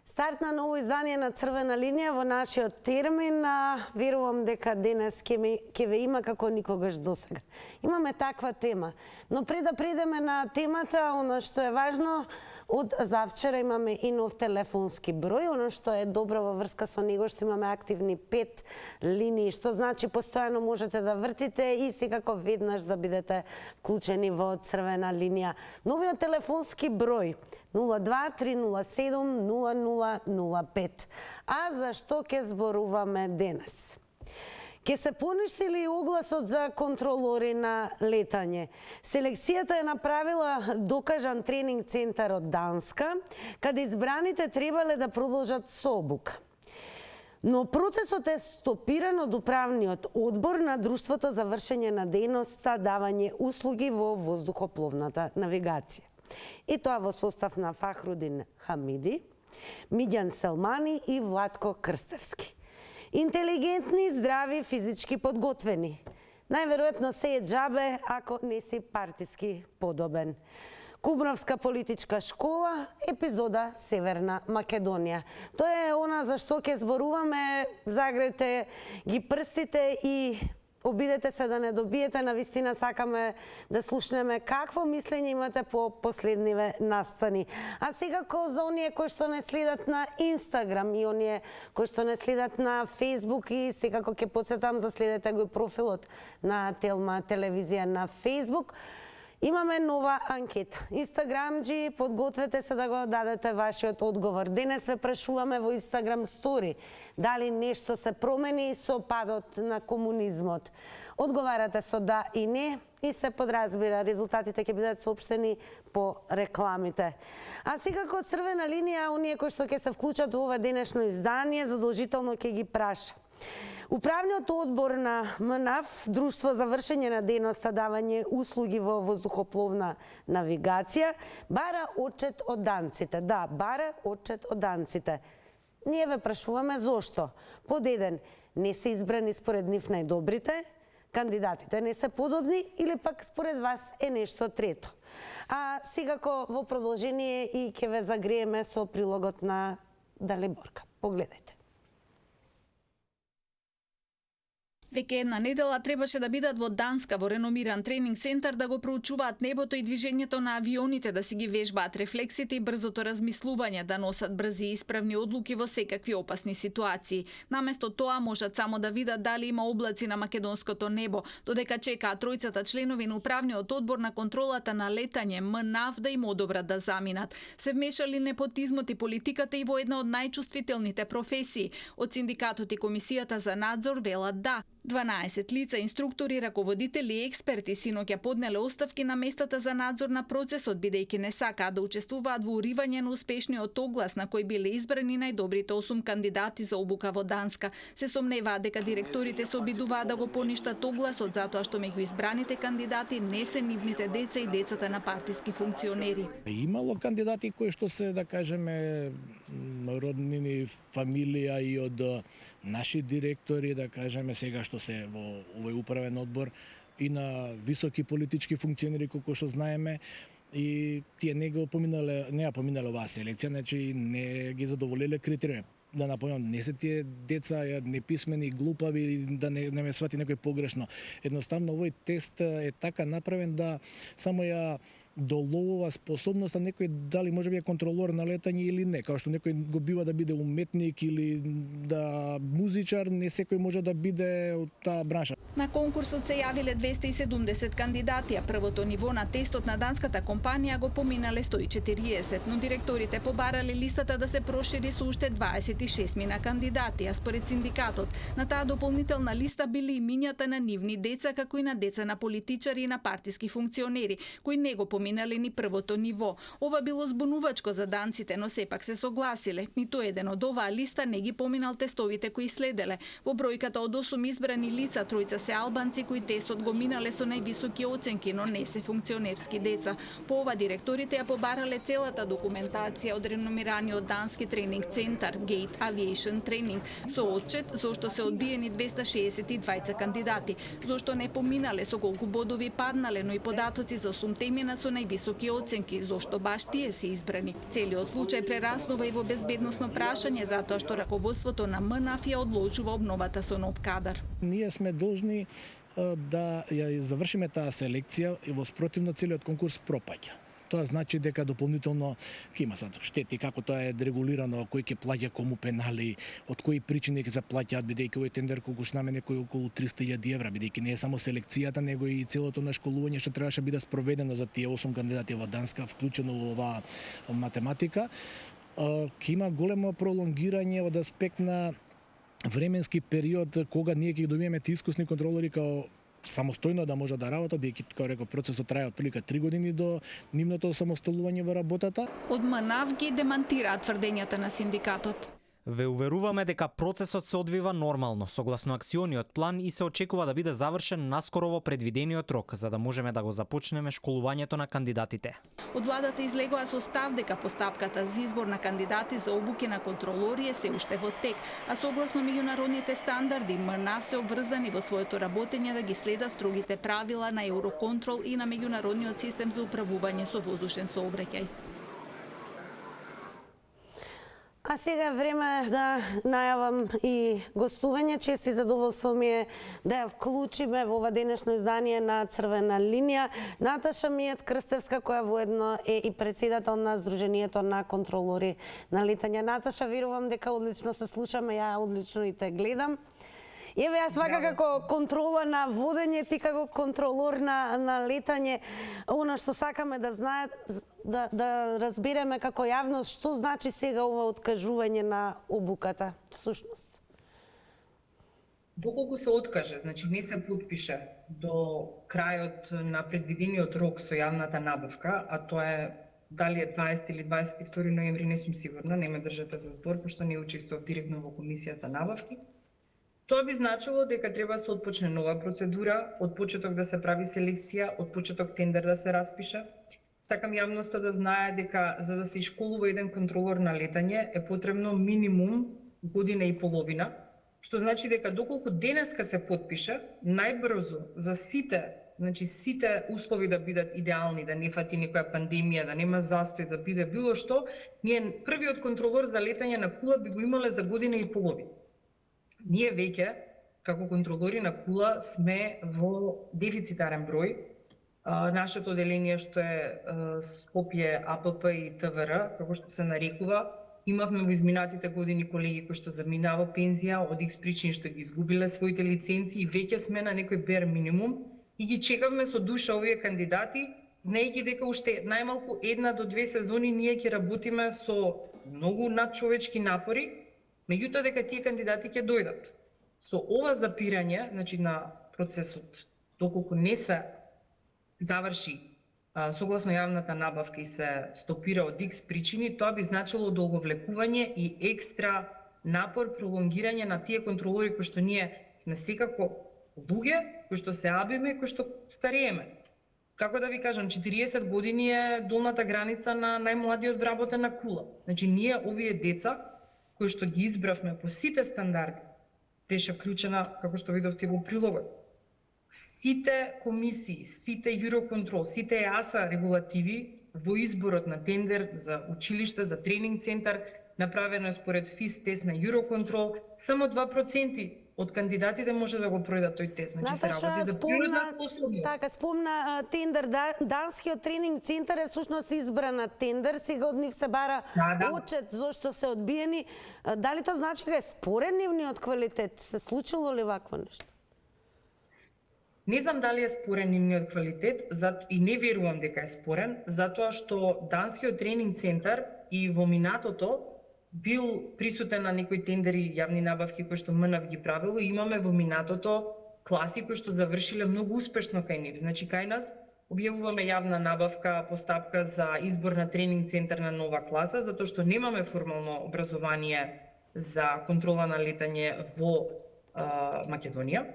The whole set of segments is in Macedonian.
Старт на ново издание на Црвена линија во нашиот термин. Верувам дека денес ќе ве има како никогаш досега. Имаме таква тема, но пред да предеме на темата, оно што е важно, од завчера имаме и нов телефонски број, оно што е добро во врска со него, што имаме активни 5 линии, што значи постојано можете да вртите и секако веднаш да бидете вклучени во Црвена линија. Новиот телефонски број 02-307-0005. А за што ќе зборуваме денес? Ке се поништи ли огласот за контролори на летање? Селекцијата е направила докажан тренинг центар од Данска, каде избраните требале да продолжат со обука. Но процесот е стопиран од управниот одбор на Друштвото за вршење на дејноста давање услуги во воздухопловната навигација. И тоа во состав на Фахрудин Хамиди, Миѓан Селмани и Владко Крстевски. Интелигентни, здрави, физички подготвени. Најверојатно се е џабе ако не си партиски подобен. Кубновска политичка школа, епизода Северна Македонија. Тоа е она за што ќе зборуваме, загрете ги прстите и обидете се да не добиете. Навистина сакаме да слушнеме какво мислење имате по последниве настани. А секако за оние кои што не следат на Инстаграм и оние кои што не следат на Фейсбук, и секако ќе потсетам да следете го профилот на Телма телевизија на Фейсбук. Имаме нова анкета. Инстаграмџи, подгответе се да го дадете вашиот одговор. Денес ве прашуваме во Инстаграм стори дали нешто се промени со падот на комунизмот. Одговарате со да и не и се подразбира. Резултатите ќе бидат соопштени по рекламите. А секако Црвена линија, оние кои што ќе се вклучат во ова денешно издание, задолжително ќе ги праша. Управниот одбор на МНАФ, Друштво за вршење на дејноста давање услуги во воздухопловна навигација, бара отчет од данците. Да, бара отчет од данците. Ние ве прашуваме зошто. Под еден, не се избрани според нив најдобрите, кандидатите не се подобни или пак според вас е нешто трето. А секако во продолжение и ќе ве загрееме со прилогот на Далиборка. Погледайте. Веќе една недела требаше да бидат во Данска во реномиран тренинг центар да го проучуваат небото и движењето на авионите, да си ги вежбаат рефлексите и брзото размислување, да носат брзи и исправни одлуки во секакви опасни ситуации. Наместо тоа можат само да видат дали има облаци на македонското небо, додека чекаат тројцата членови на управниот одбор на контролата на летање МНАФ да им одобрат да заминат. Се вмешали непотизмот и политиката и во една од најчувствителните професии. Од синдикатот и комисијата за надзор велат да. 12 лица, инструктори, раководители и експерти синоќа поднеле оставки на местата за надзор на процесот, бидејќи не сакаат да учествуваат во уривање на успешниот оглас на кој биле избрани најдобрите 8 кандидати за обука во Данска. Се сомневаат дека директорите се обидуваат да го поништат огласот затоа што меѓу избраните кандидати не се нивните деца и децата на партиски функционери. Имало кандидати кои што се, да кажеме, роднини, фамилија и од наши директори, да кажеме, сега што се во овој управен одбор, и на високи политички функционери, колку што знаеме, и тие не ја поминале оваа селекција, значи не ги задоволиле критериуми. Да напомнам, не се тие деца неписмени, глупави, да не ме свати некој погрешно. Едноставно овој тест е така направен да само ја доловува способноста некој дали може би е контролор на летање или не, као што некој го бива да биде уметник или да музичар, не секој може да биде од таа бранша. На конкурсот се јавиле 270 кандидати, а првото ниво на тестот на данската компанија го поминале 140, но директорите побарале листата да се прошири со уште 26 мина кандидати, а според синдикатот на таа дополнителна листа били имињата на нивни деца, како и на деца на политичари и на партиски функционери, кои не го поминале ни првото ниво. Ова било збунувачко за данците, но сепак се согласиле. Ниту еден од оваа листа не ги поминал тестовите кои следеле. Во бројката од 8 избрани лица, тројца се албанци кои тестот го минале со највисоки оценки, но не се функционерски деца. По ова директорите ја побарале целата документација од реномираниот дански тренинг центар Gate Aviation Training со отчет зошто се одбиени 262 кандидати, зошто не поминале, со колку бодови паднале, но и податоци за 8 темина со највисоки оценки, зошто баш тие се избрани. Целиот случај прераснува и во безбедносно прашање, затоа што раководството на МНАФ ја одложува обновата со нов кадар. Ние сме должни да ја завршиме таа селекција и во спротивно целиот конкурс пропаѓа. Тоа значи дека дополнително ќе има штети, како тоа е регулирано, кој ќе плаќа кому пенали, од кои причини ќе се плаќаат, бидејќи овој тендер конкурс наме некој околу 300.000 евра, бидејќи не е само селекцијата, него и целото нашколување што требаше биде спроведено за тие 8 кандидати во Данска, вклучено во оваа математика. Ќе има големо пролонгирање од аспект на временски период кога ние ќе добиеме тие искусни контролори као самостојно да може да работат, бидејќи како реков процесот трае отприлика 3 години до нивното самостолување во работата. Од МНАФ ги демантираат тврдењата на синдикатот. Ве уверуваме дека процесот се одвива нормално, согласно акциониот план и се очекува да биде завршен наскоро во предвидениот рок, за да можеме да го започнеме школувањето на кандидатите. Од владата излегува со став дека постапката за избор на кандидати за обуки на контролори е се уште во тек, а согласно меѓународните стандарди МНАФ се обврзани во своето работење да ги следат строгите правила на Евроконтрол и на меѓународниот систем за управување со воздушен сообраќај. А сега е време да најавам и гостување. Чест и задоволство ми е да ја вклучиме во ова денешно издание на Црвена линија Наташа Мијет Крстевска, која воедно е и председател на Сдруженијето на контролори на летање. Наташа, верувам дека одлично се слушаме, ја одлично и те гледам. Еве, јас вака како контрола на водење, ти како контролор на летање, она што сакаме да знаат, да разбереме како јавност, што значи сега ова откажување на обуката, всушност? Доколку се откаже, значи не се потпише до крајот на предвидениот рок со јавната набавка, а тоа е дали е 20 или 22 ноември, не сум сигурна, не ме држате за збор, пошто не учествував директно во комисија за набавки. Тоа би значило дека треба да се отпочне нова процедура, од почеток да се прави селекција, од почеток тендер да се распише. Сакам јавноста да знае дека за да се ишколува еден контролор на летање е потребно минимум година и половина, што значи дека доколку денеска се потпише, најбрзо за сите, значи сите услови да бидат идеални, да не фати некоја пандемија, да нема застој, да биде било што, ние првиот контролор за летање на Кула би го имале за година и половина. Ние веќе, како контролори на Кула, сме во дефицитарен број. Нашето оделение што е Скопје, АПП и ТВР, како што се нарекува, имавме во изминатите години колеги кои што заминаа во пензија, од X причини што ги изгубиле своите лиценци и веќе сме на некој бер минимум и ги чекавме со душа овие кандидати, знаејќи дека уште најмалку 1 до 2 сезони ние ќе работиме со многу надчовечки напори, меѓутоа дека тие кандидати ќе дојдат. Со ова запирање, значи на процесот, доколку не се заврши согласно јавната набавка и се стопира од X причини, тоа би значило долговлекување и екстра напор, пролонгирање на тие контролори кои што ние сме секако луѓе, кои што се абиме, кои што старееме. Како да ви кажам, 40 години е долната граница на најмладиот вработен на Кула. Значи ние овие деца кои што ги избравме по сите стандарди, беше вклучена, како што видовте во прилогот, сите комисии, сите Юроконтрол, сите ЕАСА регулативи во изборот на тендер за училиште, за тренинг центар, направено е според ФИС тест на Юроконтрол, само 2% од кандидатите може да го пројдат тој тест. Значи се работи за природна способност. Така, спомна тендер, данскиот тренинг центар е всушност избрана тендер, сега од нив се бара отчет зошто се одбиени. Дали тоа значи дека е спорен нивниот квалитет? Се случило ли вакво нешто? Не знам дали е спорен нивниот квалитет и не верувам дека е спорен, затоа што данскиот тренинг центар и во минатото бил присутен на некои тендери, јавни набавки кои што МНАФ ги правило и имаме во минатото класи кои што завршиле многу успешно кај нив. Значи кај нас објавуваме јавна набавка, постапка за избор на тренинг центар на нова класа, затоа што немаме формално образование за контрола на летање во Македонија.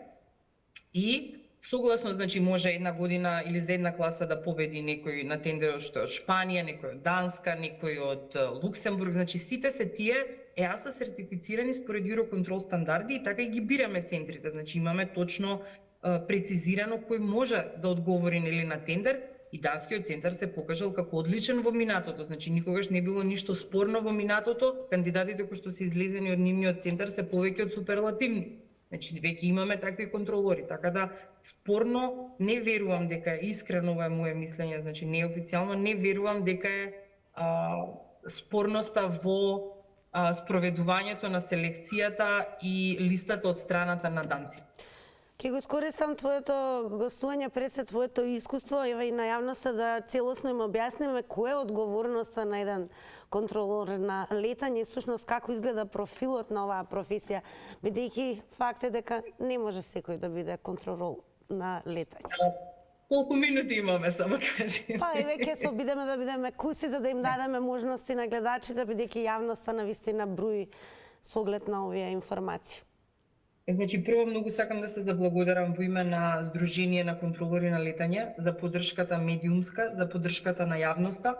И согласно, значи, може една година или за една класа да победи некој на тендерот што е од Шпанија, некој од Данска, некој од Луксембург, значи сите се тие ЕАСА сертифицирани според Юроконтрол стандарди и така и ги бираме центрите. Значи имаме точно прецизирано кој може да одговори нели на тендер и Данскиот центар се покажал како одличен во минатото, значи никогаш не било ништо спорно во минатото, кандидатите кои што се излезени од нивниот центар се повеќе од суперлативни. Значи веќе имаме такви контролори, така да спорно не верувам дека е искрено, ова е моје мислење, значи неофицијално не верувам дека е спорноста во спроведувањето на селекцијата и листата од страната на данци. Ке го искористам твоето гостување пред се твоето искуство и на јавноста да целосно им објасниме која е одговорноста на еден контролор на летање и всушност како изгледа профилот на оваа професија, бидејќи факт е дека не може секој да биде контролор на летање. Колку минути имаме, само кажи? Па еве ќе се обидеме да бидеме куси за да им дадеме можности на гледачите, бидејќи јавноста навистина брои со оглед на овие информации. Значи, прво многу сакам да се заблагодарам во име на Сдружение на контролори на летање за поддршката медиумска, за поддршката на јавноста,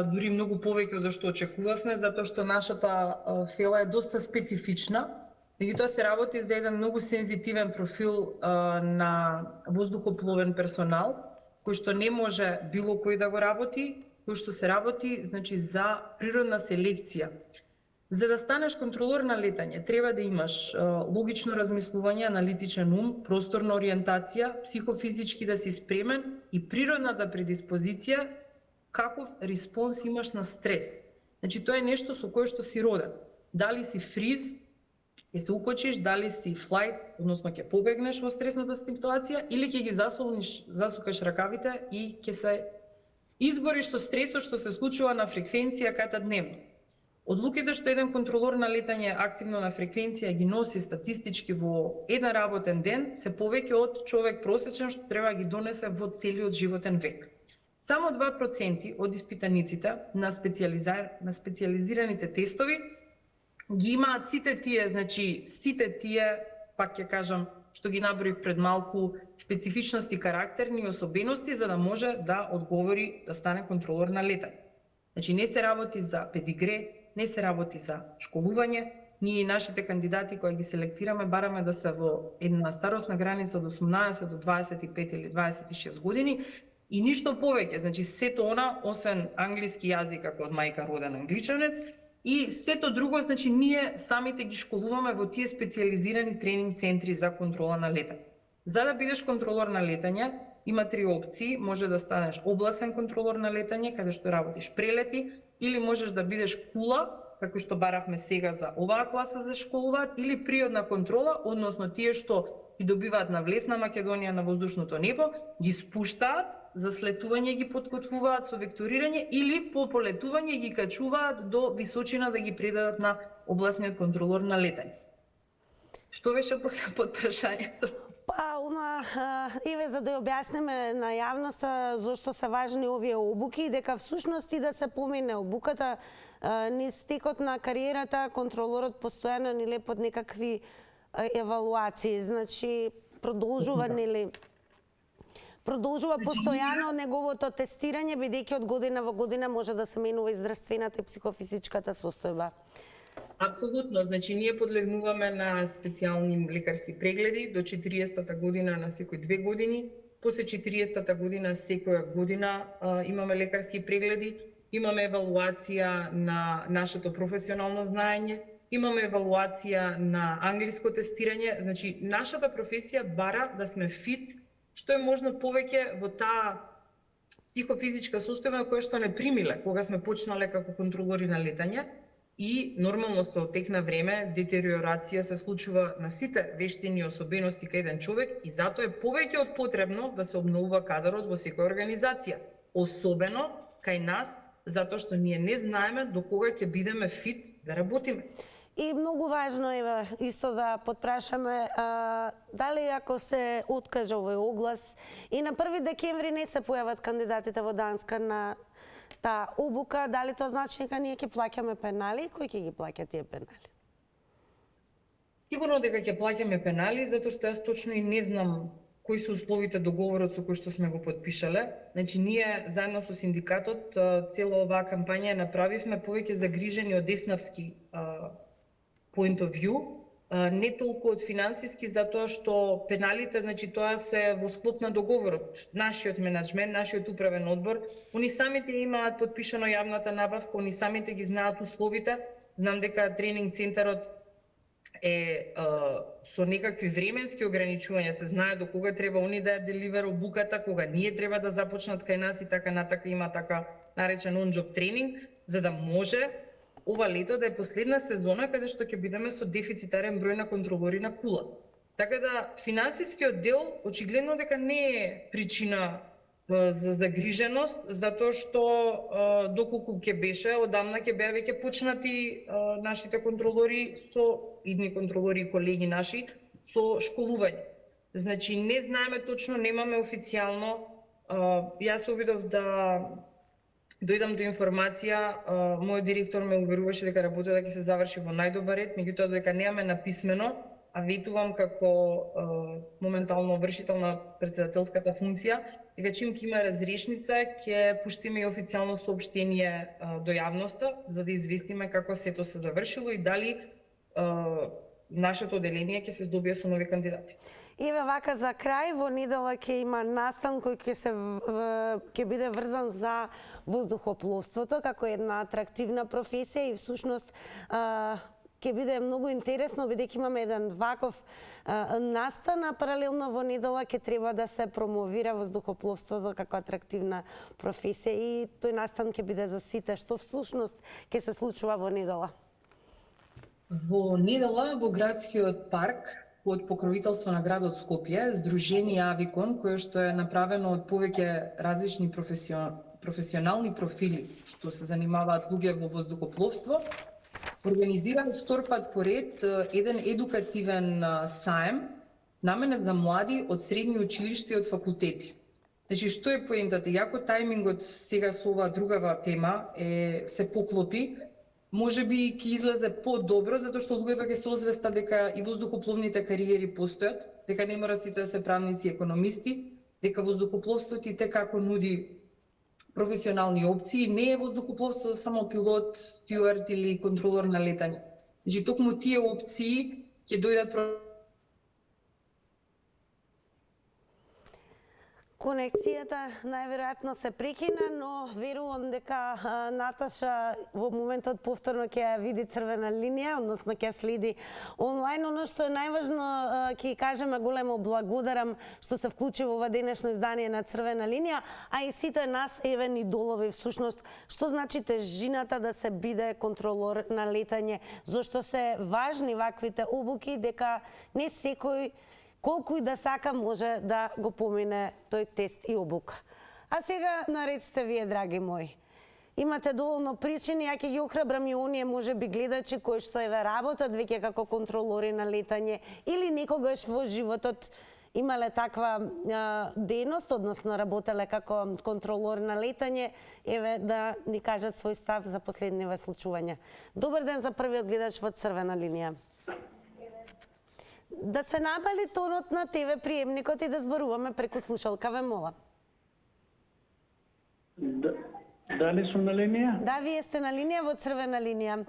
дури многу повеќе од што очекувавме, затоа што нашата фела е доста специфична. Меѓутоа се работи за еден многу сензитивен профил на воздухопловен персонал, кој што не може било кој да го работи, кој што се работи, значи, за природна селекција. За да станеш контролор на летање, треба да имаш логично размислување, аналитичен ум, просторна ориентација, психофизички да си спремен и природната предиспозиција каков респонс имаш на стрес. Значи, тоа е нешто со кое што си роден. Дали си фриз, ќе се укочиш, дали си флайт, односно ќе побегнеш во стресната ситуација, или ќе ги засукаш ракавите и ќе се избориш со стресот што се случува на фреквенција ката дневно. Одлуките што еден контролор на летање активно на фреквенција ги носи статистички во еден работен ден се повеќе од човек просечен што треба да ги донесе во целиот животен век. Само 2% од испитаниците на специализираните тестови ги имаат сите тие, пак ќе кажам, што ги наброив пред малку, специфичности, карактерни особености за да може да одговори да стане контролор на летање. Значи не се работи за педигре, не се работи за школување, ние и нашите кандидати кои ги селектираме бараме да се во една старосна граница од 18 до 25 или 26 години и ништо повеќе, значи сето она, освен англиски јазик како од мајка роден англичанец, и сето друго, значи ние самите ги школуваме во тие специализирани тренинг центри за контрола на летање. За да бидеш контролор на летање, има три опции, може да станеш областен контролор на летање, каде што работиш прелети, или можеш да бидеш кула, како што баравме сега за оваа класа за школуваат, или приодна контрола, односно тие што ги добиваат на влез на Македонија на воздушното небо, ги спуштаат, за слетување ги подготвуваат со векторирање или по полетување ги качуваат до височина да ги предадат на областниот контролор на летање. Што беше после под прашањето? Па, еве за да ја објасниме на јавноста зошто се важни овие обуки и дека всушност и да се помине обуката низ текот на кариерата, контролорот постојано ни под некакви евалуации, значи продолжува постојано неговото тестирање, бидејќи од година во година може да се менува и здравствената и психофизичката состојба. Апсолутно, значи ние подлегнуваме на специјални лекарски прегледи до 40-та година на секој 2 години, после 40-та година секоја година имаме лекарски прегледи, имаме евалуација на нашето професионално знаење, имаме евалуација на англиско тестирање, значи нашата професија бара да сме фит, што е можно повеќе во таа психофизичка состојба која што не примиле кога сме почнале како контролори на летање и нормално со тек на време детериорација се случува на сите вештини и особености кај еден човек и затоа е повеќе од потребно да се обновува кадарот во секоја организација, особено кај нас, затоа што ние не знаеме до кога ќе бидеме фит да работиме. И многу важно е исто да подпрашаме дали ако се откаже овој оглас и на 1 декември не се појават кандидатите во Данска на таа обука, дали тоа значи дека ние ќе плаќаме пенали и кој ќе ги плаќа тие пенали? Сигурно дека ќе плаќаме пенали, затоа што јас точно и не знам кои се условите договорот со кој што сме го подпишале. Значи ние заедно со синдикатот цела оваа кампања направивме повеќе загрижени од деснавски point of view, Не толку од финансиски, затоа што пеналите, значи тоа се во склоп на договорот. Нашиот менаџмент, нашиот управен одбор, они самите имаат подпишано јавната набавка, они самите ги знаат условите. Знам дека тренинг центарот е со некакви временски ограничувања, се знае до кога треба они да ја деливер обуката, кога ние треба да започнат кај нас и така натака има така наречен on-job тренинг, за да може ова лето да е последна сезона каде што ќе бидеме со дефицитарен број на контролори на кула. Така да финансискиот дел очигледно дека не е причина за загриженост, затоа што доколку ќе беше, одамна ќе беа веќе почнати нашите контролори идни контролори и колеги наши со школување. Значи не знаеме точно, немаме официјално. Јас се обидов да дојдам до информација, мојот директор ме уверуваше дека работата ќе се заврши во најдобар ред, меѓутоа дека немаме написмено, а ветувам како моментално вршител на претседателската функција, дека чим ќе има разрешница, ќе пуштиме и официјално соопштение до јавноста, за да известиме како сето се завршило и дали нашето оделение ќе се здобие со нови кандидати. Еве вака за крај, во недела ќе има настан кој ќе биде врзан за воздухопловството како една атрактивна професија и всушност ќе биде многу интересно бидејќи имаме еден ваков настан, а паралелно во недела ќе треба да се промовира воздухопловството како атрактивна професија и тој настан ќе биде за сите. Што всушност ќе се случува во недела? Во недела во градскиот парк под покровителство на градот Скопје, Сдружение Авикон, кое што е направено од повеќе различни професионални профили што се занимаваат луѓе во воздухопловство, организира втор пат поред еден едукативен саем наменет за млади од средни училишта и од факултети. Значи, што е поентата? Иако тајмингот сега со оваа другава тема се поклопи, може би ќе излезе по-добро, затоа што луѓето ќе се озвеста дека и воздухопловните кариери постојат, дека не мора сите да се правници и економисти, дека воздухопловството и како нуди професионални опции, не е воздухопловство само пилот, стюард или контролор на летање. Значи, токму тие опции ќе дојдат. Конекцијата најверојатно се прекина, но верувам дека Наташа во моментот повторно ќе ја види црвена линија, односно ќе следи онлайн. Оно што е најважно, ќе кажеме големо благодарам што се вклучи во ова денешно издание на Црвена линија, а и сите нас еве ни долови всушност што значи тежината да се биде контролор на летање, зошто се важни ваквите обуки, дека не секој колку и да сака може да го помине тој тест и обука. А сега наред сте вие, драги мои. Имате доволно причини, ја ќе ги охрабрам и оние може би гледачи кои што еве работат веќе како контролори на летање или некогаш во животот имале таква дејност, односно работеле како контролор на летање, еве да ни кажат свој став за последниве случувања. Добар ден за првиот гледач во Црвена линија. Да се набали тонот на ТВ приемникот и да зборуваме преку слушалка, ве молам. Дали сум на линија? Да, вие сте на линија во Црвена линија.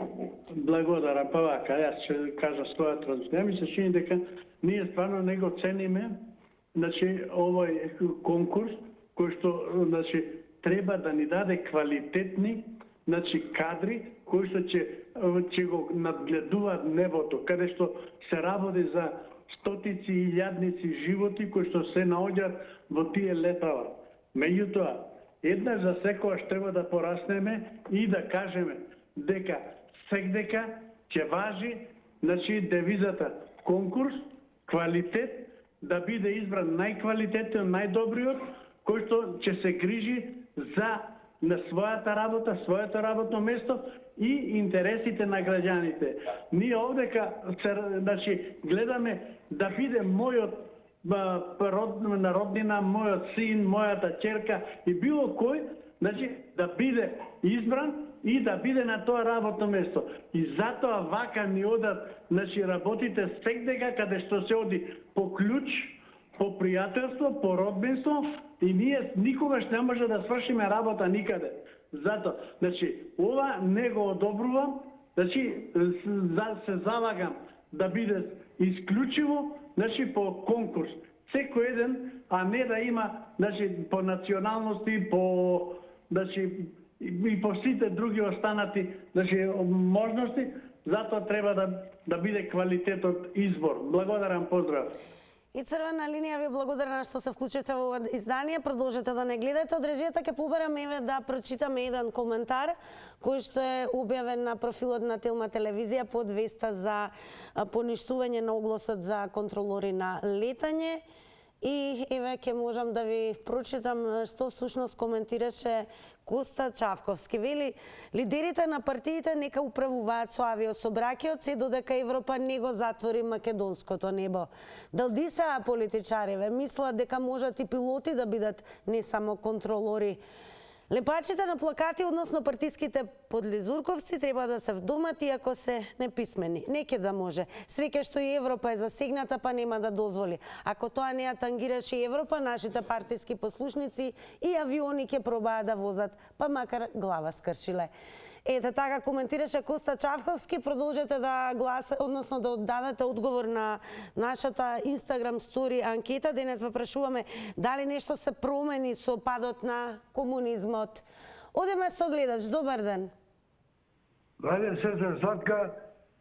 Благодарам, па вака, јас ќе кажа својата размислија. Ми се чини дека ние стварно не го цениме, значи овој конкурс кој што значи треба да ни даде квалитетни значи кадри кои што ќе го надгледуваат небото, каде што се работи за стотици и илјадници животи кои што се наоѓаат во тие летала. Меѓутоа, еднаш за секогаш треба да пораснеме и да кажеме дека секдека ќе важи значи девизата конкурс, квалитет, да биде избран најквалитетен, најдобриот, кој што ќе се грижи за на својата работа, своето работно место и интересите на граѓаните. Ние овдека значи гледаме да биде мојот роднина, мојот син, мојата ќерка и било кој, значи да биде избран и да биде на тоа работно место. И затоа вака ни одат значи работите секдека каде што се оди по клjuč, по пријателство, по родбинство и ние никогаш не може да свршиме работа никаде. Зато, значи, ова не го одобрувам, значи се залагам да биде исклучиво, значи по конкурс. Секој еден, а не да има, значи по националности, по значи и по сите други останати, значи можности, затоа треба да биде квалитетот избор. Благодарам, поздрав. И Црвена линија ви благодарна што се вклучивте во ова издание. Продолжете да не гледате. Од режијата ќе побарам еве да прочитаме еден коментар кој што е објавен на профилот на Телма телевизија под веста за поништување на огласот за контролори на летање. И еве ќе можам да ви прочитам што всушност коментираше Коста Чавковски. Вели, лидерите на партиите нека управуваат со авиособраќајот се додека Европа не го затвори македонското небо. Далдисаа политичариве мислат дека можат и пилоти да бидат не само контролори. Лепачите на плакати, односно партиските подлизурковци, треба да се вдомат иако се неписмени. Неке да може. Среќа што и Европа е засегната, па нема да дозволи. Ако тоа не ја тангираше Европа, нашите партиски послушници и авиони ќе пробаат да возат, па макар глава скршиле. Ете така коментираше Коста Чавковски. Продолжете да односно да дадете одговор на нашата Instagram стори анкета. Денес ве прашуваме дали нешто се промени со падот на комунизмот. Одеме со гледач. Добар ден. Ајде, сестра Сладка,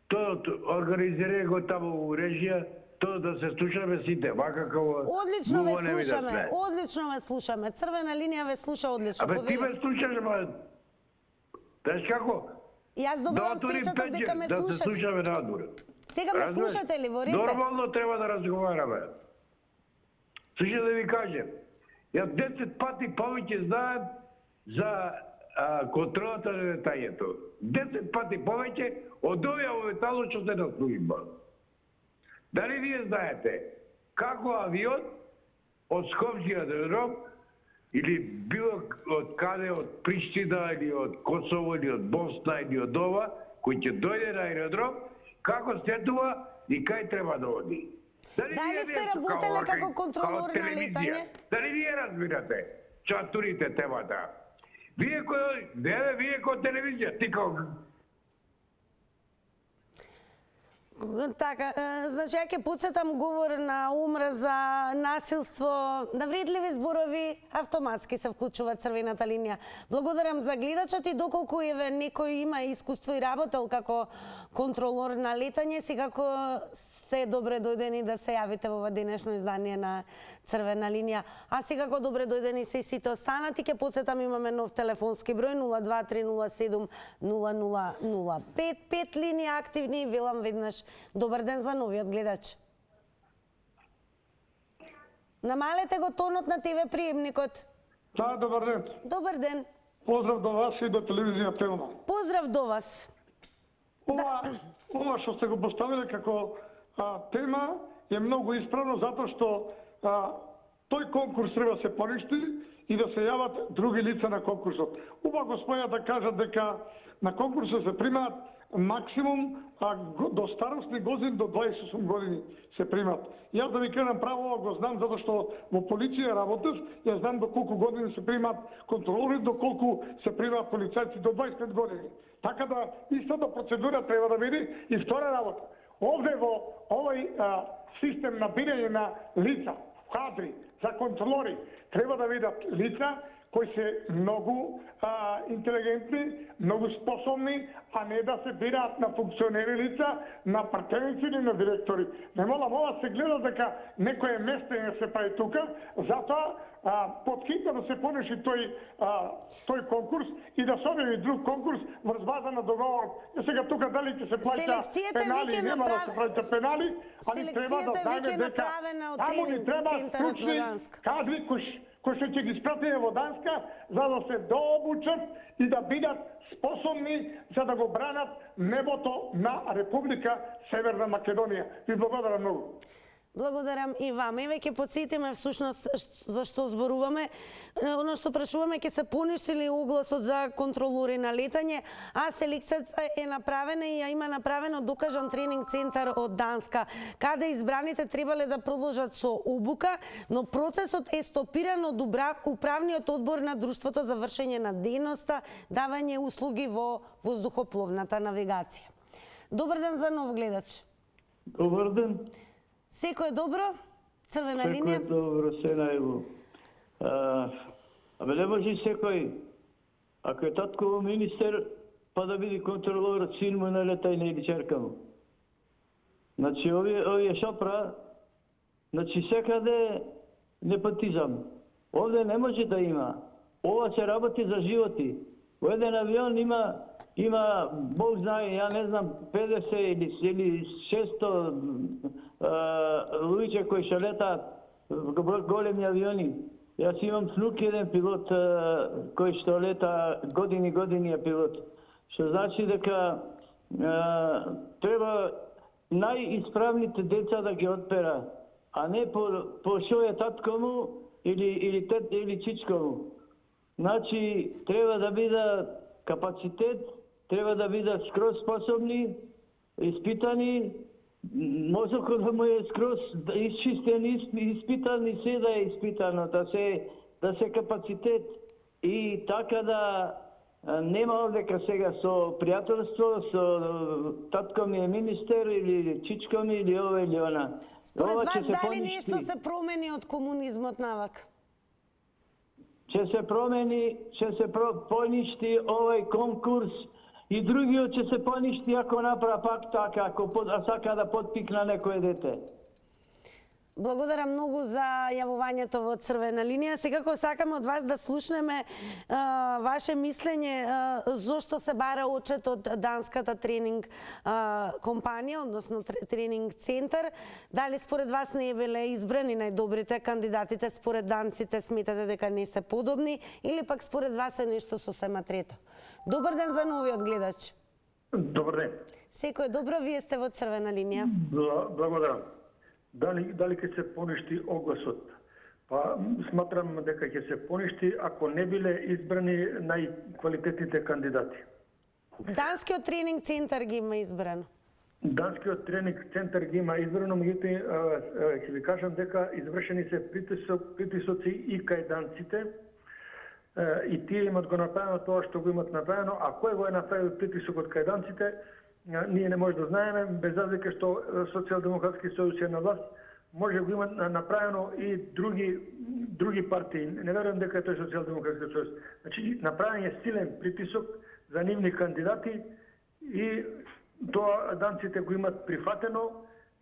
тоа организира го таму у режија, тоа да се слушаме сите, вака како... Одлично ве слушаме, одлично ве слушаме. Црвена линија ве слуша одлично. Абе, ти ме слушаш, ма... Знаеш како? Јас добивам впечаток дека ме слушате. Да се слушаме надвор. Сега ме слушате ли во рите? Нормално треба да разговараме. Слушай да ви кажем, ја 10 пати повеќе знаем за контролата на летањето. 10 пати повеќе од овие оветало што се на служба. Дали вие знаете како авион од Скопскиот аеродром или било од каде, од Приштина или од Косово или од Босна или од ова, кој ќе дојде на аеродром, како слетува и кај треба да оди. Дали сте работеле како контролор на летање? Дали вие разбирате чатурите темата? Вие кој телевизија, ти како... Така, значи ја ќе подсетам говор на омраза, насилство, навредливи зборови, автоматски се вклучува Црвената линија. Благодарам за гледачот и доколку еве некој има искуство и работел како контролор на летање, секако сте добре дојдени да се јавите во ова денешно издание на Црвена линија. А секако добре дојдени се и сите останати. Ќе подсетам, имаме нов телефонски број 02307 0005. 5 линии активни. Велам веднаш добар ден за новиот гледач. Намалете го тонот на ТВ приемникот. Да, добар ден. Добар ден. Поздрав до вас и до телевизија Телма. Поздрав до вас. Ова што сте го поставиле како тема е многу исправно, затоа што тој конкурс треба се поништи и да се јават други лица на конкурсот. Господја да кажат дека на конкурсот се примаат максимум до старосни години, до 28 години се примат. Јас да ви кажам право, го знам затоа што во полиција работев, јас знам до колку години се примат контролори, до колку се примат полицајци, до 25 години. Така да истата процедура треба да биде. И втора работа. Овде во овој систем на бирање на лица, кадри, за контролори, треба да видат лица кои се многу интелигентни, многу способни, а не да се бираат на функционери лица, на партеници или на директори. Не мора се гледа дека некој е местен да се прави тука, затоа под хитно да се понеши тој конкурс и да се објави друг конкурс врз база на договор. Сега тука дали ќе се плаќа пенали, нема да се плаќа пенали, али треба да знаеме дека таму ни треба стручни кадри кои што ќе ги спратиме во Данска, за да се дообучат и да бидат способни за да го бранат небото на Република Северна Македонија. Ви благодарам многу. Благодарам и вам. Еве ќе подсетиме всушност за што зборуваме. Оно што прашуваме, ќе се поништи ли огласот за контролори на летање, а селекцијата е направена и ја има направено докажан тренинг центар од Данска, каде избраните требале да продолжат со обука, но процесот е стопиран од управниот одбор на Друштвото за вршење на дејноста, давање услуги во воздухопловната навигација. Добар ден за нов гледач. Добар ден. Секој е добро? Црвена Секој линија? е добро, се најбо. Абе не може секој, ако е татко министер, па да биде контролор син му на летајне или черка му. Значи, овие шопра, значи секаде непотизам. Овде не може да има. Ова се работи за животи. Во еден авион има, Бог знае, ја не знам, 50 или 600 луѓе кои што летаат големи авиони. Јас имам внук еден пилот кој што лета години е пилот. Што значи дека треба најисправните деца да ги отпера, а не по што е татко му или чичко му. Значи, треба да биде капацитет, треба да биде скроз способни, испитани, мозокот да му е скроз исчистен, испитан и се да е испитано, да се капацитет и така да нема овдека сега со пријателство, со татко ми е министер или чичко ми или ова или она. Според вас дали нешто се промени од комунизмот навак? Ќе се промени, ќе се поништи овој конкурс и другиот ќе се поништи ако направи пак така, ако сака да подпикна некое дете. Благодарам многу за јавувањето во Црвена линија. Секако сакаме од вас да слушнеме ваше мислење зошто се бара очет од данската тренинг компанија, односно тренинг центар. Дали според вас не е биле избрани најдобрите кандидатите, според данците сметате дека не се подобни или пак според вас е нешто сосема трето? Добар ден за новиот гледач. Добар ден. Секој добро, вие сте во Црвена линија. Благодарам. Дали ќе се поништи огласот? Па сматрам дека ќе се поништи ако не биле избрани најквалитетните кандидати. Данскиот тренинг центар ги има избрано. Данскиот тренинг центар ги има избрано, меѓутоа ќе ви кажам дека извршени се притисоци и кај данците и тие имат го направено тоа што го имат направено, а кој го е направил притисокот кај данците, ние не може да знаеме, без разлика што Социјалдемократски сојуз е на власт, може да го има направено и други партии. Не верувам дека е тој Социјалдемократски сојуз. Значи, направен е силен притисок за нивни кандидати и тоа данците го имат прифатено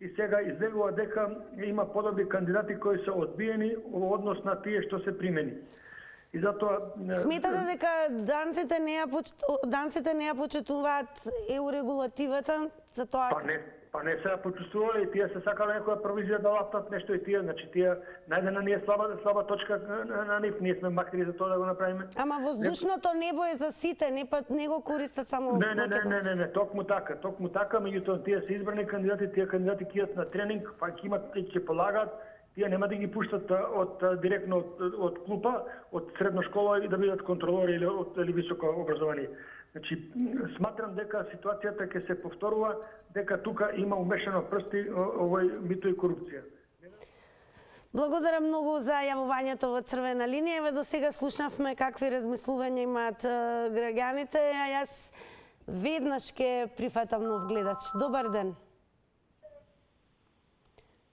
и сега излегува дека има подобри кандидати кои се одбиени во однос на тие што се примени. И затоа сметате дека данците не ја почитуваат ЕУ регулативата за тоа? Па не се ја почувствувале и тие се сакале некоја провизија да лаптат нешто и тие, значи тие најдена ни е слаба точка на нив, ние сме макри за тоа да го направиме. Ама воздушното небо е за сите, не го користат само македонците. Не, токму така, меѓутоа тие се избрани кандидати, тие кандидати ќе идат на тренинг, па ќе полагаат. Тие нема да ги пуштат директно од клупа, од средна школа и да бидат контролори или високо образование. Значи, сматрам дека ситуацијата ќе се повторува, дека тука има умешано прсти овој мито и корупција. Благодарам многу за јавувањето во Црвена линија. Еве до сега слушнавме какви размислувања имаат граѓаните, а јас веднаш ќе прифатам нов гледач. Добар ден.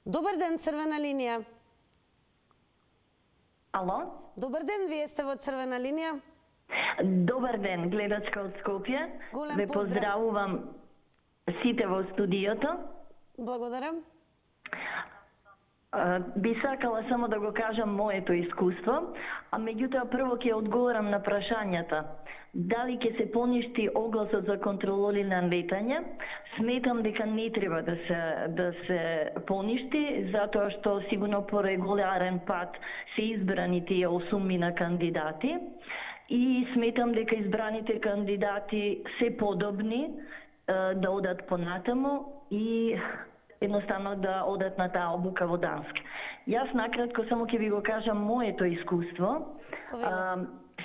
Добар ден, Црвена линија. Ало? Добар ден, вие сте во Црвена линија. Добар ден, гледачка од Скопје. Ве поздравувам сите во студиото. Благодарам. Би сакала само да го кажам моето искуство, а меѓутоа прво ќе одговорам на прашањата. Дали ќе се поништи огласот за контролори на летање? Сметам дека не треба да се поништи, затоа што сигурно по регуларен пат се избрани тие 8 кандидати и сметам дека избраните кандидати се подобни да одат понатаму и едноставно да одат на таа обука во Данска. Јас накратко само ќе ви го кажам моето искуство.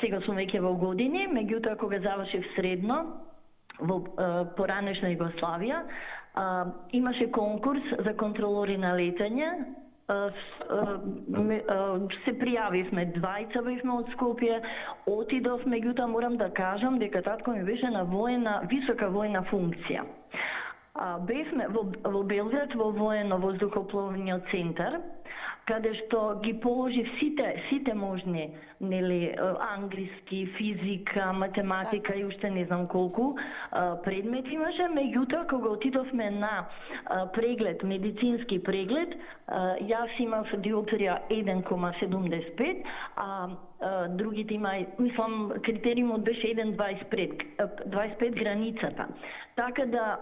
Сега сум веќе во години, меѓутоа кога завршив средно во поранешна Југославија, имаше конкурс за контролори на летање. Се пријавивме, двајца бевме од Скопје, отидов, меѓутоа морам да кажам дека татко ми беше на висока војна функција. Бевме во Белград во военно-воздухопловниот центар, каде што ги положи сите можни, нели, англиски, физика, математика и уште не знам колку предмети имаше. Меѓутоа, кога отидовме на преглед, медицински преглед, јас имав диоптрија 1,75, а другите мислам, критериумот беше 1,25 границата. Така да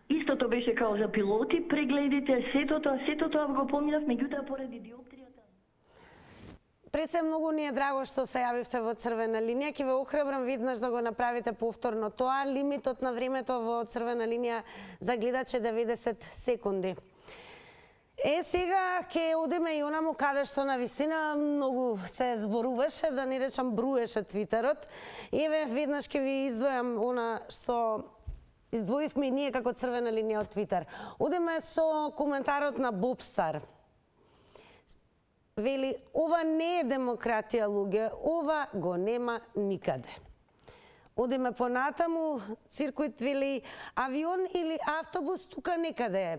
истото беше као за пилоти, прегледите, сето тоа го поминав, меѓутоа поради диоптријата. Пресе многу ни е драго што се јавивте во Црвена линија. Ќе ве охрабрам виднаш да го направите повторно тоа. Лимитот на времето во Црвена линија за гледач е 90 секунди. Сега ќе одиме и онаму каде што на вистина многу се зборуваше, да не речам бруеше Твитерот. Еве, веднаш ќе ви издвојам она што издвоивме и ние како Црвена линија од Твитер. Одиме со коментарот на Бобстар. Вели, ова не е демократија, луѓе, ова го нема никаде. Одиме понатаму, Циркуит вели, авион или автобус тука некаде е.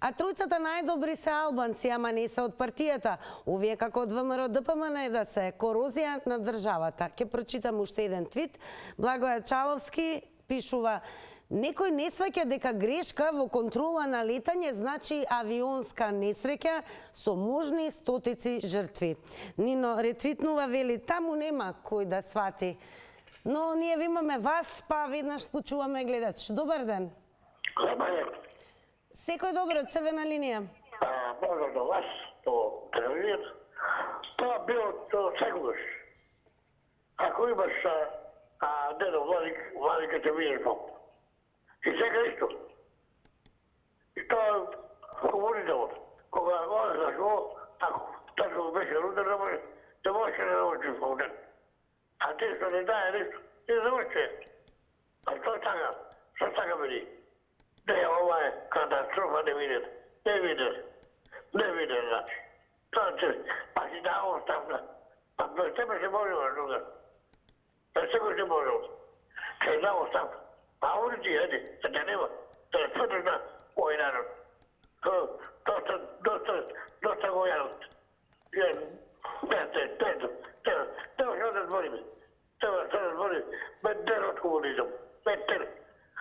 А тројцата најдобри се албанци, ама не се од партијата. Овие како од ВМРО ДПМН да се корозија на државата. Ке прочитам уште еден твит. Благоја Чаловски пишува: некој не сваќа дека грешка во контрола на летање значи авионска несреќа со можни стотици жртви. Нино ретвитнува, вели, таму нема кој да свати. Но ние имаме вас, па веднаш случуваме гледач. Добар ден. Добар ден. Секој добро, Црвена линија. Може до вас, до телевизор. Тоа било до секогаш. Ако имаш дедо Владика ќе видиш го. И сега исто. И тоа комунизмот. Кога одеш го, така беше рудер, не можеше да научиш во ден. А ти што не дае ништо, не научиш. А што така? Што така бери? Не, ова е катастрофа, не видиш. Не видиш, значи. Тоа че, па си даа оставка. Па без тебе се можела, друга. Без тебе се можела. Ке даа оставка. А ури ти, еди, да те нема. Да не свртиш на овој народ. Доста го јадот. Треба што да збориме. Треба што да збориме. Бе ден од комунизам. Бе ден.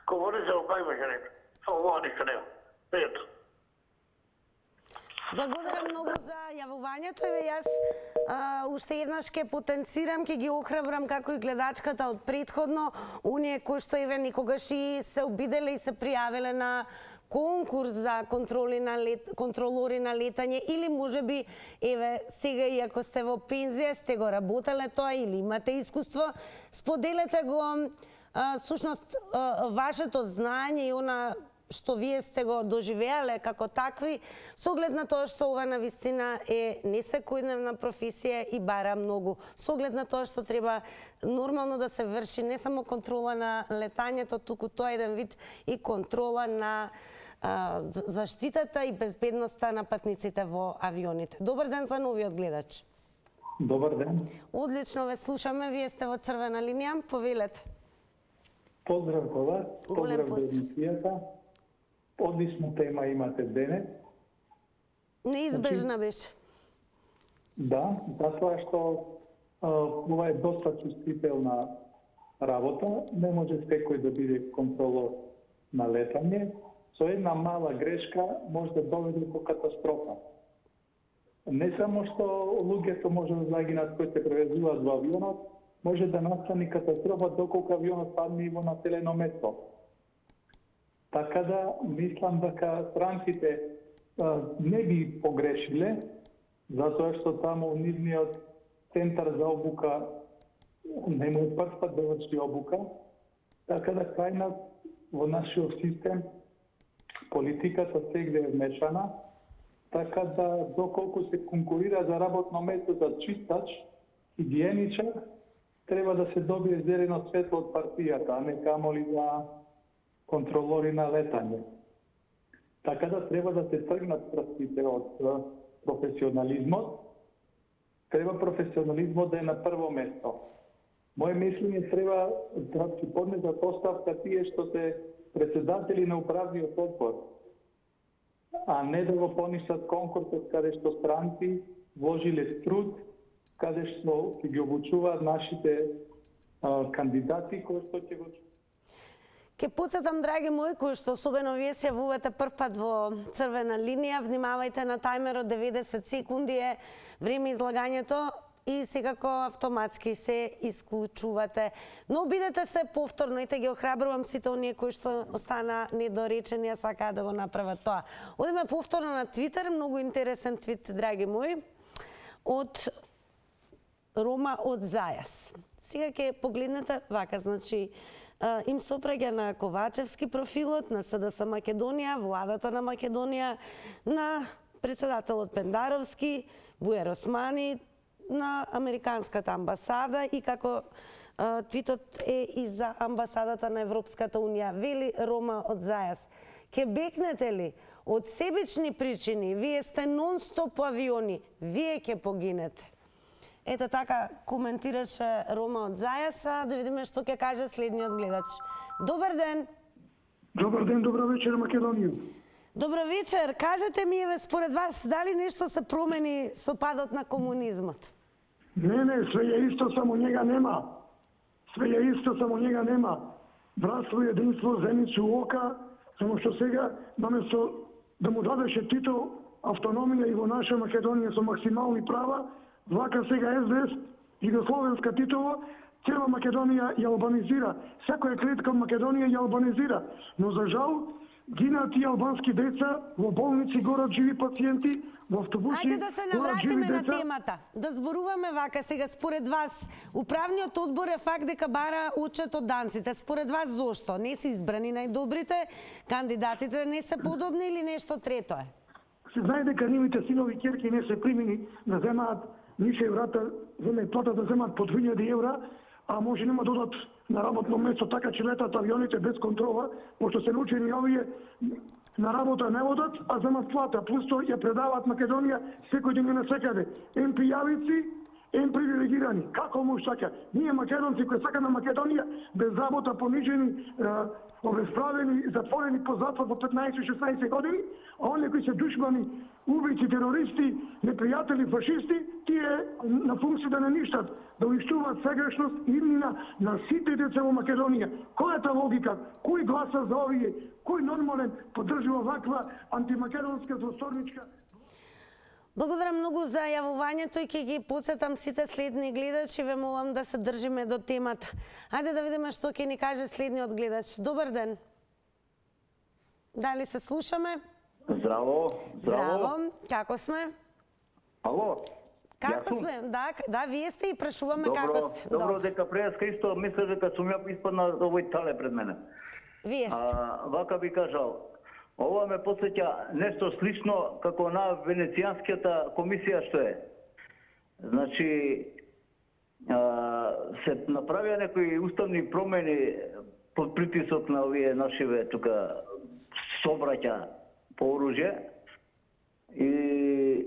Комунизам па имаше нека. Ова ништо нема. Пријатно. Благодарам многу за јавувањето. Еве јас уште еднаш ќе потенцирам, ќе ги охрабрам како и гледачката од претходно, оние кои што еве никогаш и се обиделе и се пријавиле на конкурс за контролори на летање или можеби еве сега и ако сте во пензија сте го работеле тоа или имате искуство, споделете го сушност вашето знаење и она што вие сте го доживеале како такви, со оглед на тоа што ова навистина е не секојдневна професија и бара многу. Со оглед на тоа што треба нормално да се врши не само контрола на летањето, туку тоа е еден вид и контрола на заштитата и безбедноста на патниците во авионите. Добар ден за новиот гледач. Добар ден. Одлично ве слушаме, вие сте во Црвена линија, повелете. Поздрав во вас, поздрав до емисијата. Одлична тема имате денес. Неизбежна беше. Да, затоа што ова е доста чувствителна работа. Не може секој да биде контролор на летање. Со една мала грешка може да доведе до катастрофа. Не само што луѓето може да загинат кои се превезуваат во авионот, може да настане катастрофа доколку авионот падне и во населено место. Така да, мислам дека странците не би погрешиле, затоа што таму нивниот центар за обука не му прв да врши обука, така да кајнат во нашиот систем политиката сегде е вмешана, така да доколку се конкурира за работно место за чистач, хигиеничар, треба да се добие зелено светло од партијата, а не камоли за контролори на летање. Така да треба да се тргнат прстите од професионализмот. Треба професионализмот да е на прво место. Моje мислење треба да се поднесат оставка тие што се председатели на управниот одбор, а не да го поништат конкурсот каде што странци вложиле труд, каде што ќе ги обучуваат нашите кандидати кои што ќе го... Ке подсетам, драги мои, кои што особено вие се јавувате прв пат во црвена линија, внимавајте на тајмерот, 90 секунди е време излагањето и секако автоматски се исклучувате. Но бидете се повторно, и те ги охрабрувам сите оние кои што остана недоречени, а сакаат да го направат тоа. Одиме повторно на Твитер, многу интересен твит, драги мои, од Рома од Зајас. Сега ќе погледнете вака, значи, им се опреќа на Ковачевски профилот, на СДС Македонија, владата на Македонија, на председателот Пендаровски, Бујар Османи, на Американската амбасада и како твитот е и за амбасадата на Европската Унија. Вели Рома од Зајас: ке бекнете ли од себични причини, вие сте нон-стоп по авиони, вие ке погинете. Ето така коментираше Рома од Зајас, да видиме што ќе каже следниот гледач. Добар ден! Добар ден, добро вечер, Македонија. Добро вечер, кажете ми, еве, според вас, дали нешто се промени со падот на комунизмот? Не, све е исто, само njega нема. Све е исто, само njega нема. Братство и единство, земјици у ока, само што сега, наместо да му дадеше Тито автономија и во наша Македонија со максимални права, вака сега СДС, Југословенска Титово, цела Македонија ја албанизира. Секоја клетка Македонија ја албанизира. Но за жал, гинат и албански деца, во болници горат живи пациенти, во автобуси Ајде да се навратиме на темата. Да зборуваме вака сега. Според вас, управниот одбор е факт дека бара учет од данците. Според вас зошто? Не се избрани најдобрите, кандидатите не се подобни или нешто трето е? Се знае дека нивните синови ќерки не се примени да земаат нише врата, земе плата да земаат по 2000 евра, а може нема додат на работно место, така че летат авионите без контрола, пошто се научени овие на работа не одат, а земат плата. Плюс тоа ја предаваат Македонија секој ден на секаде. Ем пријавици, ем привилегирани. Како може така? Ние македонци кои сакаме Македонија без работа, понижени, обесправени, затворени по затвор по 15-16 години, а оние кои се душмани, убийци, терористи, непријатели, фашисти, тие на функција да не ништат, да уништуваат сегашност и иднина на сите деца во Македонија. Која е та логика? Кој гласа за овие? Кој нормален поддржува ваква антимакедонска злосторничка? Благодарам многу за јавувањето и ќе ги подсетам сите следни гледачи. Ве молам да се држиме до темата. Ајде да видиме што ќе ни каже следниот гледач. Добар ден. Дали се слушаме? Здраво. Здраво. Како сме? Ало. Како сме? Да, вие сте и прашуваме како сте. Добро, дека преска исто мисле дека сум ја испадна овој тале пред мене. Вие сте. Вака би кажал, ова ме посеќа нешто слично како на Венецијанската комисија што е. Значи, се направија некои уставни промени под притисок на овие нашиве тука собраќа по оружје и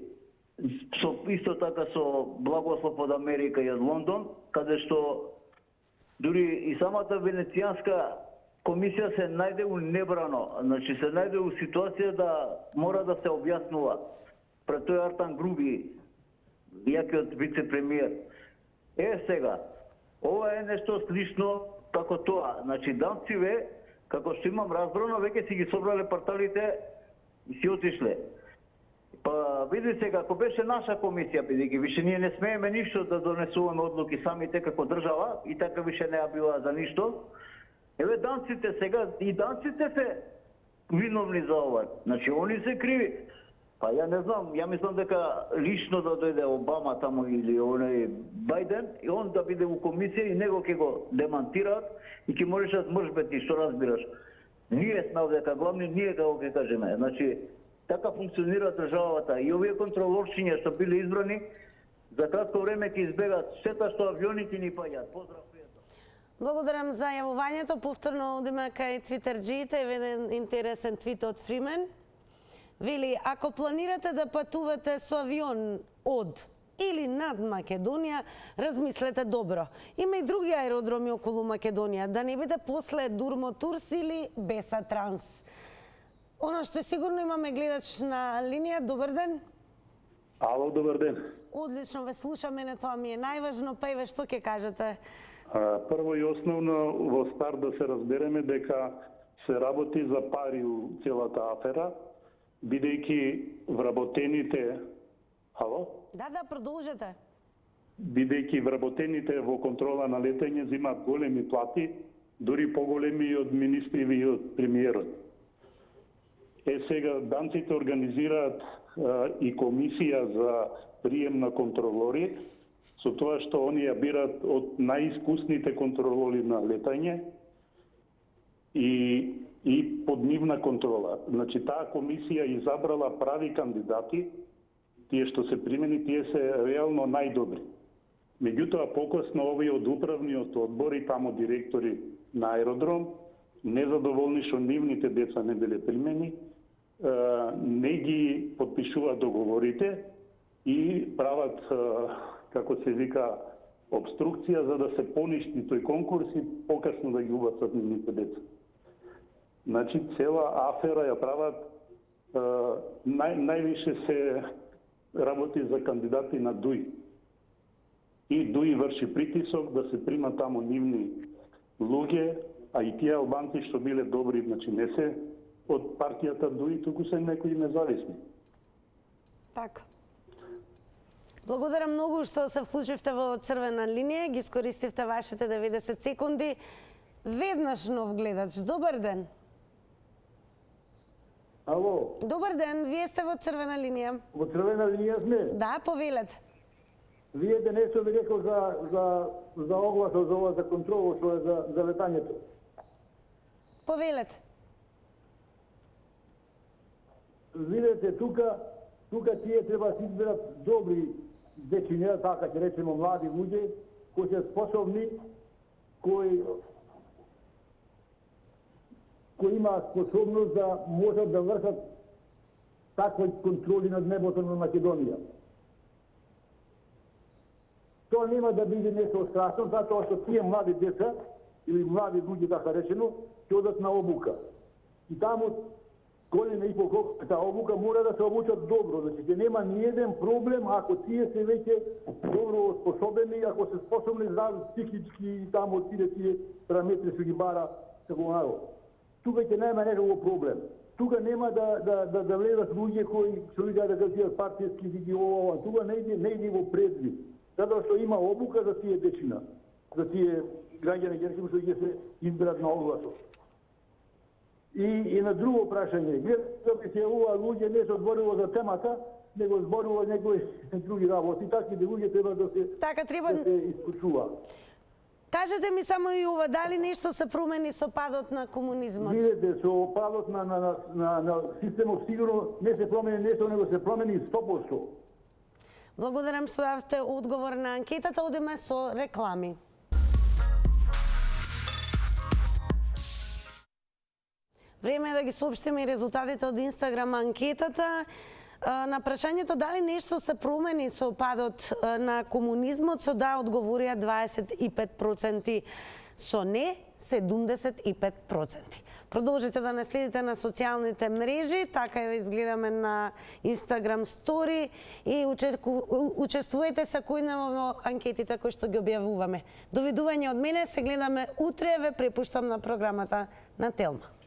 исто така со благослов од Америка и од Лондон, каде што дури и самата Венецијанска комисија се најде у небрано, значи се најде у ситуација да мора да се објаснува пред тој Артан Груби, јакиот вице-премиер. Сега, ова е нешто слично како тоа. Значи, данциве, како што имам разбрано, веќе си ги собрале парталите и си отишле. Па, види сега, ако беше наша комисија, бидејќи више ние не смееме ништо да донесуваме одлуки самите како држава и така више не била за ништо. Еве данците сега, и данците се виновни за ова. Значи, они се криви. Па ја не знам, ја мислам дека лично да дојде Обама таму или оној Бајден и он да биде у комисија и него ќе го демантираат и ќе му решат мржбети, што разбираш. Ние сме овдека главни, ние како ќе кажеме. Значи, така функционира државата и овие контролоршиња што биле избрани за кратко време ќе избегат штета што авионите ни паѓаат. Поздрав. Благодарам за јавувањето. Повторно одиме кај твитерџиите. Еден интересен твит од Фримен. Вели, ако планирате да патувате со авион од или над Македонија, размислете добро. Има и други аеродроми околу Македонија, да не биде после Дурмо Турс или Беса Транс. Оно што сигурно имаме гледач на линија, добар ден. Ало, добар ден. Одлично ве слушам, мене тоа ми е најважно, па и ве што ќе кажете? Прво и основно во старт да се разбереме дека се работи за пари у целата афера, бидејќи вработените... Ало? Да, продолжете. Бидејќи вработените во контрола на летање земаат големи плати, дури поголеми и од министриви и од премиерот. Сега данците организираат и комисија за прием на контролори, со тоа што они ја бират од најискусните контролори на летање и под нивна контрола. Значи, таа комисија изабрала прави кандидати, тие што се примени, тие се реално најдобри. Меѓутоа, покосно овие од управниот одбор и тамо директори на аеродром, незадоволни што нивните деца не биле примени, не ги подпишуваат договорите и прават, како се вика, обструкција за да се поништи тој конкурс и покасно да ги убацат нивните деца. Значи, цела афера ја прават, највише се работи за кандидати на ДУИ. И ДУИ врши притисок да се примат тамо нивни луѓе, а и тие албанци што биле добри, значи не се од партијата ДУИ, туку се некои независни. Така. Благодарам многу што се вклучивте во црвена линија, ги искористивте вашите 90 секунди. Веднаш нов гледач. Добар ден. Ало. Добар ден, вие сте во црвена линија. Во црвена линија сме? Да, повелете. Вие денесно ви рекол за огласот за ова за контрол, што е за летањето. Повелете. Видете, тука тие треба да се изберат добри дечиња, така ќе речеме млади луѓе, кои се способни, кои имаат способност да можат да вршат такви контроли над небото на Македонија. Тоа нема да биде нешто страшно, затоа што тие млади деца, или млади луѓе, така речено, ќе одат на обука. И таму година и пол колку таа обука мора да се обучат добро, значи ќе нема ниеден проблем ако тие се веќе добро способени, ако се способни за психички и таму тие параметри што ги бара како народ. Тука ќе нема некаков проблем. Тука нема да влезат луѓе кои што викаат дека тие партиски ги ова, тука не иде во предвид. Затоа што има обука за тие дечина, за тие граѓани што ќе се изберат на огласот. И на друго прашање, гледате се ова луѓе не се зборува за темата, него зборува некои други работи, такви луѓе треба да се исклучува. Кажете ми само и ова, дали нешто се промени со падот на комунизмот? Видете, со падот на системот сигурно не се промени нешто, него се промени 100%. Благодарам што давте одговор на анкетата, одиме со реклами. Време е да ги соопштиме и резултатите од Инстаграм анкетата. На прашањето дали нешто се промени со падот на комунизмот, со да одговорија 25%, со не 75%. Продолжите да не следите на социјалните мрежи, така ја изгледаме на Инстаграм стори и учествувате секојдневно во анкетите кои што ги објавуваме. Довидување од мене, се гледаме утре, ве препуштам на програмата на Телма.